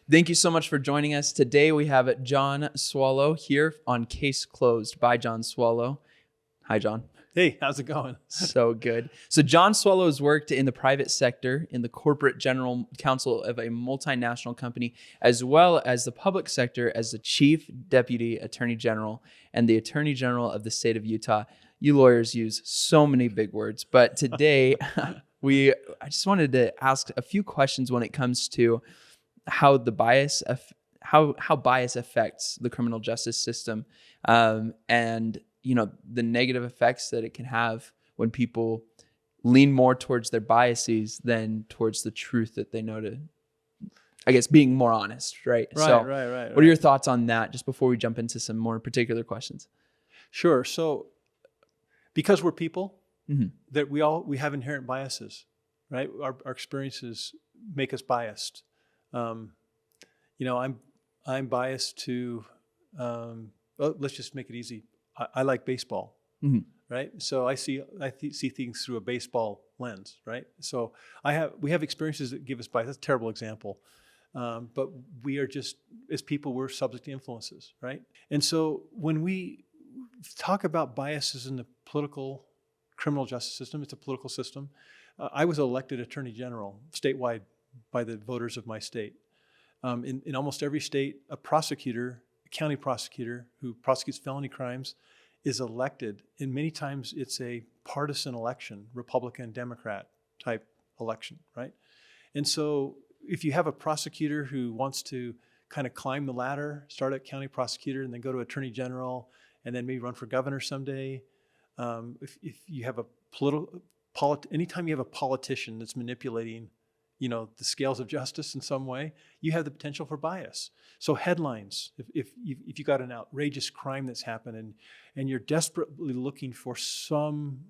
Thank you so much for joining us. Today we have John Swallow here on Case Closed by John Swallow. Hi, John. Hey, how's it going? So good. So John Swallow has worked in the private sector, in the corporate general counsel of a multinational company, as well as the public sector as the chief deputy attorney general and the attorney general of the state of Utah. You lawyers use so many big words, but today I just wanted to ask a few questions when it comes to how the bias how bias affects the criminal justice system, and the negative effects that it can have when people lean more towards their biases than towards the truth that they know to, I guess, being more honest, right? Right. What are your thoughts on that, just before we jump into some more particular questions? Sure. So, because we're people, Mm-hmm. that we have inherent biases, right? Our experiences make us biased. I'm biased to. Let's just make it easy. I like baseball, Mm-hmm. right? So I see things through a baseball lens, right? So we have experiences that give us bias. That's a terrible example, but we are just, as people, we're subject to influences, right? And so when we talk about biases in the criminal justice system, it's a political system. I was elected attorney general statewide by the voters of my state. In almost every state, a county prosecutor who prosecutes felony crimes is elected, and many times it's a partisan election, Republican, Democrat type election, right? And so if you have a prosecutor who wants to kind of climb the ladder, start at county prosecutor and then go to attorney general and then maybe run for governor someday, if you have anytime you have a politician that's manipulating the scales of justice in some way, you have the potential for bias. So headlines, if you got an outrageous crime that's happened and you're desperately looking for some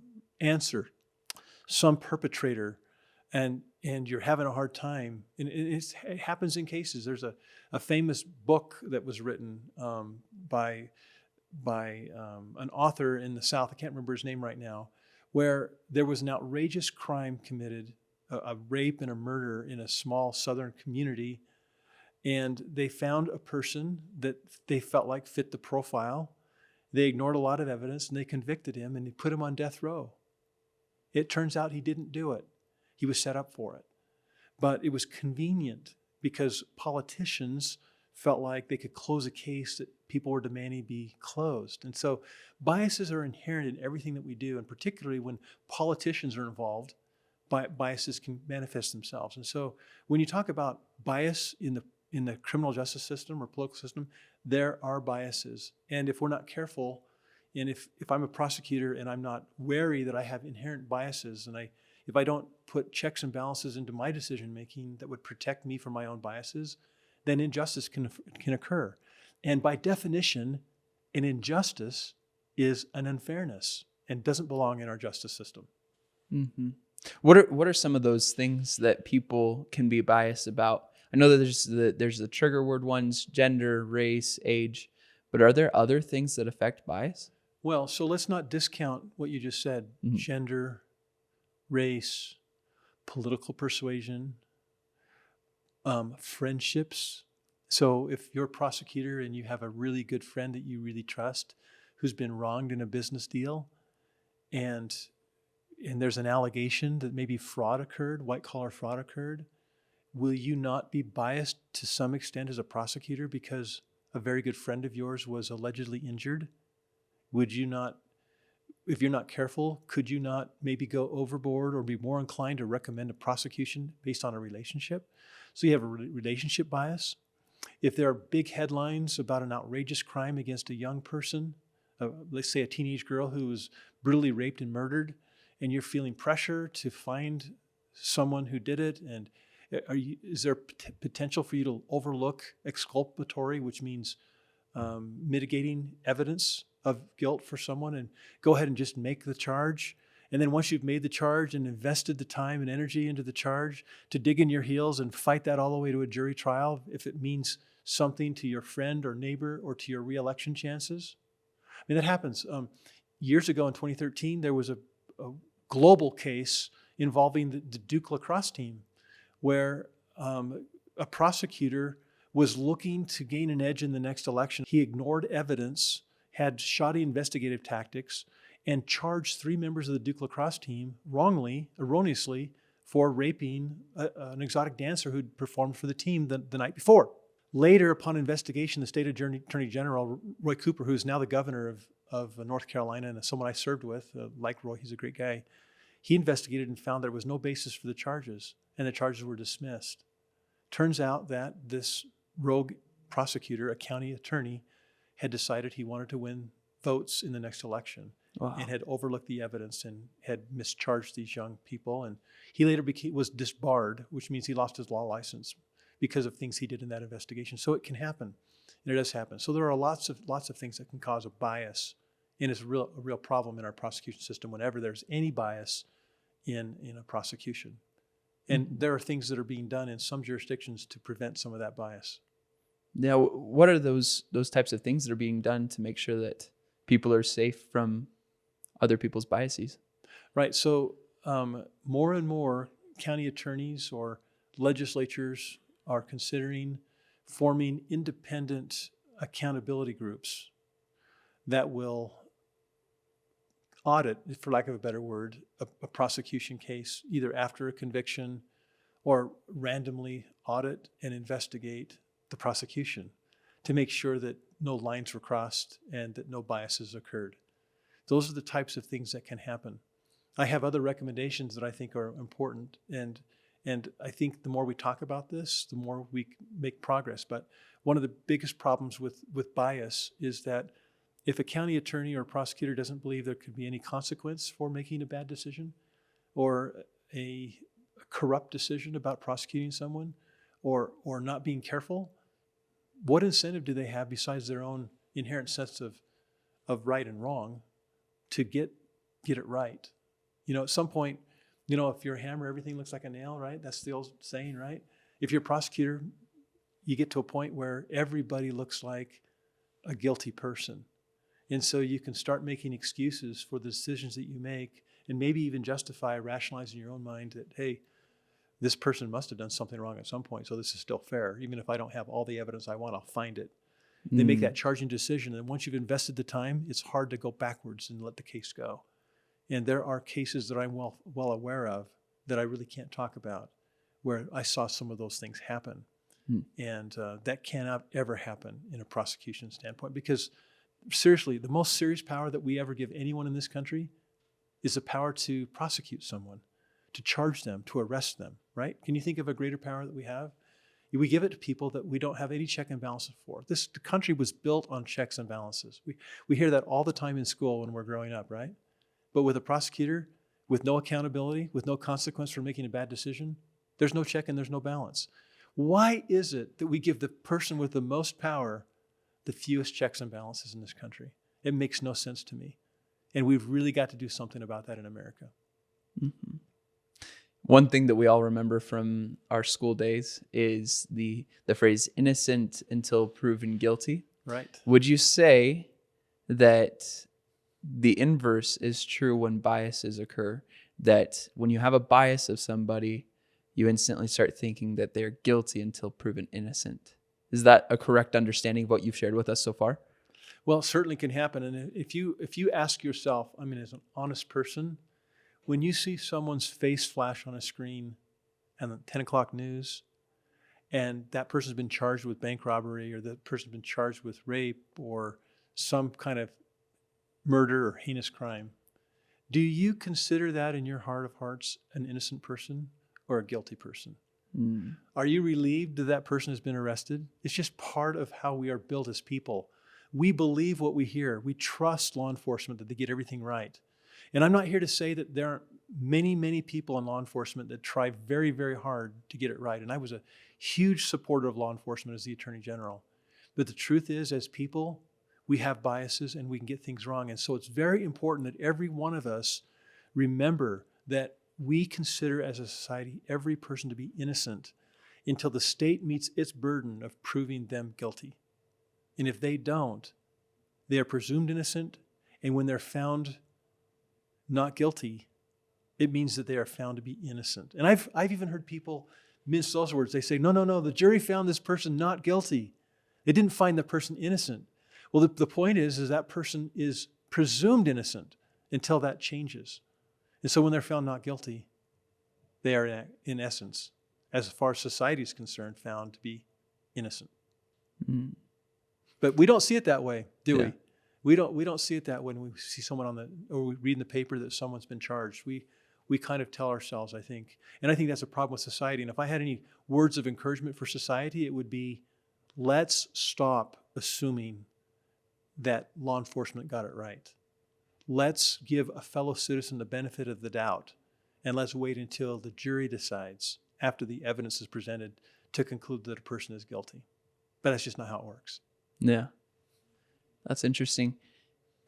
answer, some perpetrator, and you're having a hard time, and it happens in cases. There's a famous book that was written by an author in the South, I can't remember his name right now, where there was an outrageous crime committed, a rape and a murder in a small southern community, and they found a person that they felt like fit the profile. They ignored a lot of evidence and they convicted him and they put him on death row. It turns out he didn't do it. He was set up for it. But it was convenient because politicians felt like they could close a case that people were demanding be closed. And so biases are inherent in everything that we do, and particularly when politicians are involved, biases can manifest themselves. And so when you talk about bias in the criminal justice system or political system, there are biases. And if we're not careful, and if I'm a prosecutor and I'm not wary that I have inherent biases, and if I don't put checks and balances into my decision making that would protect me from my own biases, then injustice can occur. And by definition, an injustice is an unfairness and doesn't belong in our justice system. Mm-hmm. What are some of those things that people can be biased about? I know that there's the trigger word ones: gender, race, age, but are there other things that affect bias? Well, so let's not discount what you just said: Mm-hmm. gender, race, political persuasion, friendships. So if you're a prosecutor and you have a really good friend that you really trust who's been wronged in a business deal, and there's an allegation that maybe fraud occurred, white-collar fraud occurred, will you not be biased to some extent as a prosecutor because a very good friend of yours was allegedly injured? Would you not, if you're not careful, could you not maybe go overboard or be more inclined to recommend a prosecution based on a relationship? So you have a relationship bias. If there are big headlines about an outrageous crime against a young person, let's say a teenage girl who was brutally raped and murdered, and you're feeling pressure to find someone who did it, and is there potential for you to overlook exculpatory, which means mitigating evidence of guilt for someone, and go ahead and just make the charge? And then once you've made the charge and invested the time and energy into the charge, to dig in your heels and fight that all the way to a jury trial if it means something to your friend or neighbor or to your reelection chances? I mean, that happens. Years ago in 2013, there was a global case involving the Duke lacrosse team where a prosecutor was looking to gain an edge in the next election. He ignored evidence, had shoddy investigative tactics, and charged 3 members of the Duke lacrosse team erroneously, for raping an exotic dancer who'd performed for the team the night before. Later, upon investigation, the state attorney general, Roy Cooper, who's now the governor of North Carolina and someone I served with, like Roy, he's a great guy, he investigated and found there was no basis for the charges, and the charges were dismissed. Turns out that this rogue prosecutor, a county attorney, had decided he wanted to win votes in the next election. Wow. And had overlooked the evidence and had mischarged these young people. And he later was disbarred, which means he lost his law license because of things he did in that investigation. So it can happen, and it does happen. So there are lots of things that can cause a bias, and it's a real problem in our prosecution system whenever there's any bias in a prosecution. And there are things that are being done in some jurisdictions to prevent some of that bias. Now, what are those types of things that are being done to make sure that people are safe from other people's biases? Right. So more and more county attorneys or legislatures are considering forming independent accountability groups that will audit, for lack of a better word, a prosecution case, either after a conviction or randomly audit and investigate the prosecution to make sure that no lines were crossed and that no biases occurred. Those are the types of things that can happen. I have other recommendations that I think are important, and I think the more we talk about this, the more we make progress. But one of the biggest problems with bias is that if a county attorney or prosecutor doesn't believe there could be any consequence for making a bad decision or a corrupt decision about prosecuting someone or not being careful, what incentive do they have besides their own inherent sense of right and wrong to get it right? At some point, if you're a hammer, everything looks like a nail, right? That's the old saying, right? If you're a prosecutor, you get to a point where everybody looks like a guilty person. And so you can start making excuses for the decisions that you make and maybe even justify, rationalize in your own mind that, hey, this person must have done something wrong at some point, so this is still fair. Even if I don't have all the evidence I want, I'll find it. They make that charging decision, and once you've invested the time, it's hard to go backwards and let the case go. And there are cases that I'm well aware of that I really can't talk about where I saw some of those things happen. And that cannot ever happen in a prosecution standpoint because, seriously, the most serious power that we ever give anyone in this country is the power to prosecute someone, to charge them, to arrest them, right? Can you think of a greater power that we have? We give it to people that we don't have any check and balances for. The country was built on checks and balances. We hear that all the time in school when we're growing up, right? But with a prosecutor, with no accountability, with no consequence for making a bad decision, there's no check and there's no balance. Why is it that we give the person with the most power the fewest checks and balances in this country? It makes no sense to me. And we've really got to do something about that in America. Mm-hmm. One thing that we all remember from our school days is the phrase innocent until proven guilty. Right. Would you say that the inverse is true when biases occur? That when you have a bias of somebody, you instantly start thinking that they're guilty until proven innocent. Is that a correct understanding of what you've shared with us so far? Well, it certainly can happen. And if you ask yourself, as an honest person, when you see someone's face flash on a screen and the 10 o'clock news, and that person's been charged with bank robbery or that person's been charged with rape or some kind of murder or heinous crime, do you consider that in your heart of hearts an innocent person or a guilty person? Are you relieved that person has been arrested? It's just part of how we are built as people. We believe what we hear. We trust law enforcement that they get everything right. And I'm not here to say that there aren't many, many people in law enforcement that try very, very hard to get it right. And I was a huge supporter of law enforcement as the Attorney General. But the truth is, as people, we have biases and we can get things wrong. And so it's very important that every one of us remember that we consider as a society every person to be innocent until the state meets its burden of proving them guilty. And if they don't, they are presumed innocent. And when they're found not guilty, it means that they are found to be innocent. And I've even heard people mince those words. They say, no, the jury found this person not guilty. They didn't find the person innocent. Well, the point is that person is presumed innocent until that changes. And so when they're found not guilty, they are, in essence, as far as society is concerned, found to be innocent. Mm. But we don't see it that way, do we? We don't see it that way when we see someone or we read in the paper that someone's been charged. We kind of tell ourselves, I think. And I think that's a problem with society. And if I had any words of encouragement for society, it would be, let's stop assuming that law enforcement got it right. Let's give a fellow citizen the benefit of the doubt, and let's wait until the jury decides, after the evidence is presented, to conclude that a person is guilty. But that's just not how it works. Yeah. That's interesting.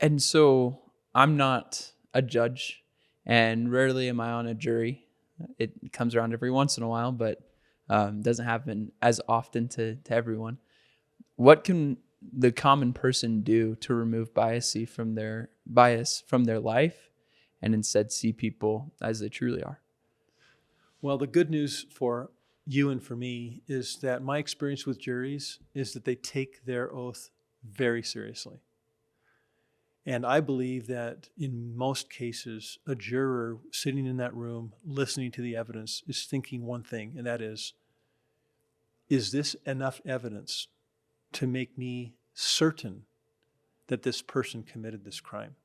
And so I'm not a judge, and rarely am I on a jury. It comes around every once in a while, but doesn't happen as often to everyone. What can the common person do to remove bias from their life and instead see people as they truly are? Well, the good news for you and for me is that my experience with juries is that they take their oath very seriously. And I believe that in most cases, a juror sitting in that room, listening to the evidence, is thinking one thing, and that is this enough evidence to make me certain that this person committed this crime?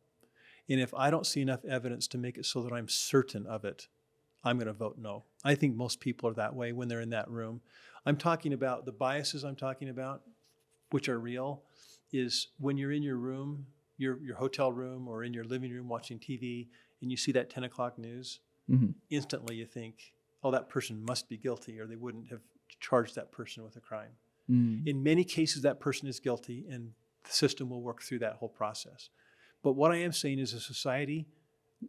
And if I don't see enough evidence to make it so that I'm certain of it, I'm going to vote no. I think most people are that way when they're in that room. I'm talking about the biases I'm talking about, which are real, is when you're in your room, your hotel room, or in your living room watching TV, and you see that 10 o'clock news, instantly you think, oh, that person must be guilty, or they wouldn't have charged that person with a crime. In many cases, that person is guilty, and the system will work through that whole process. But what I am saying is, a society,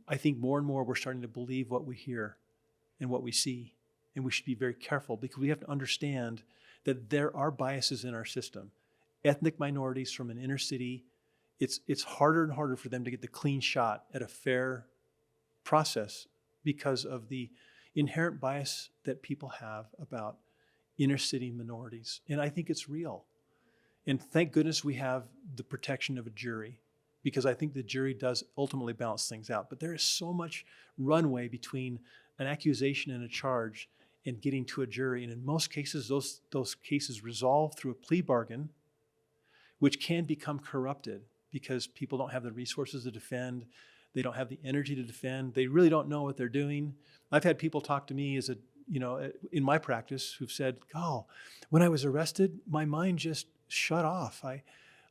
I think more and more we're starting to believe what we hear and what we see. And we should be very careful, because we have to understand that there are biases in our system. Ethnic minorities from an inner city, it's harder and harder for them to get the clean shot at a fair process because of the inherent bias that people have about inner city minorities. And I think it's real. And thank goodness we have the protection of a jury, because I think the jury does ultimately balance things out. But there is so much runway between an accusation and a charge and getting to a jury. And in most cases, those cases resolve through a plea bargain, which can become corrupted because people don't have the resources to defend. They don't have the energy to defend. They really don't know what they're doing. I've had people talk to me in my practice who've said, oh, when I was arrested, my mind just shut off.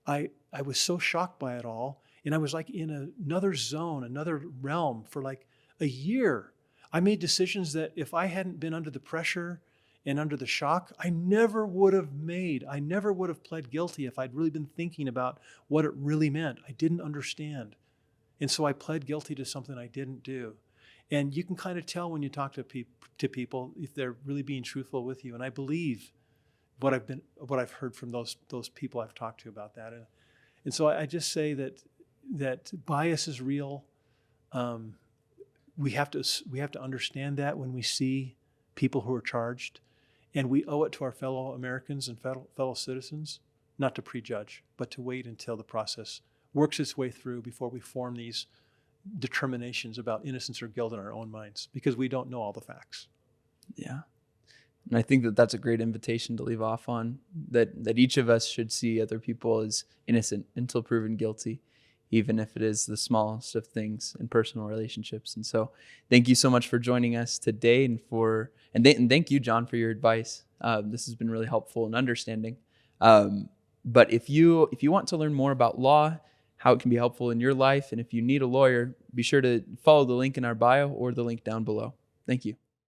I was so shocked by it all. And I was like in another zone, another realm for like a year. I made decisions that if I hadn't been under the pressure and under the shock, I never would have made. I never would have pled guilty if I'd really been thinking about what it really meant. I didn't understand. And so I pled guilty to something I didn't do. And you can kind of tell when you talk to people if they're really being truthful with you. And I believe what I've heard from those people I've talked to about that. And so I just say that bias is real. We have to understand that when we see people who are charged, and we owe it to our fellow Americans and fellow citizens not to prejudge, but to wait until the process works its way through before we form these determinations about innocence or guilt in our own minds, because we don't know all the facts. Yeah. And I think that that's a great invitation to leave off on, that each of us should see other people as innocent until proven guilty, even if it is the smallest of things in personal relationships. And so thank you so much for joining us today, and thank you, John, for your advice. This has been really helpful in understanding. But if you want to learn more about law, how it can be helpful in your life, and if you need a lawyer, be sure to follow the link in our bio or the link down below. Thank you.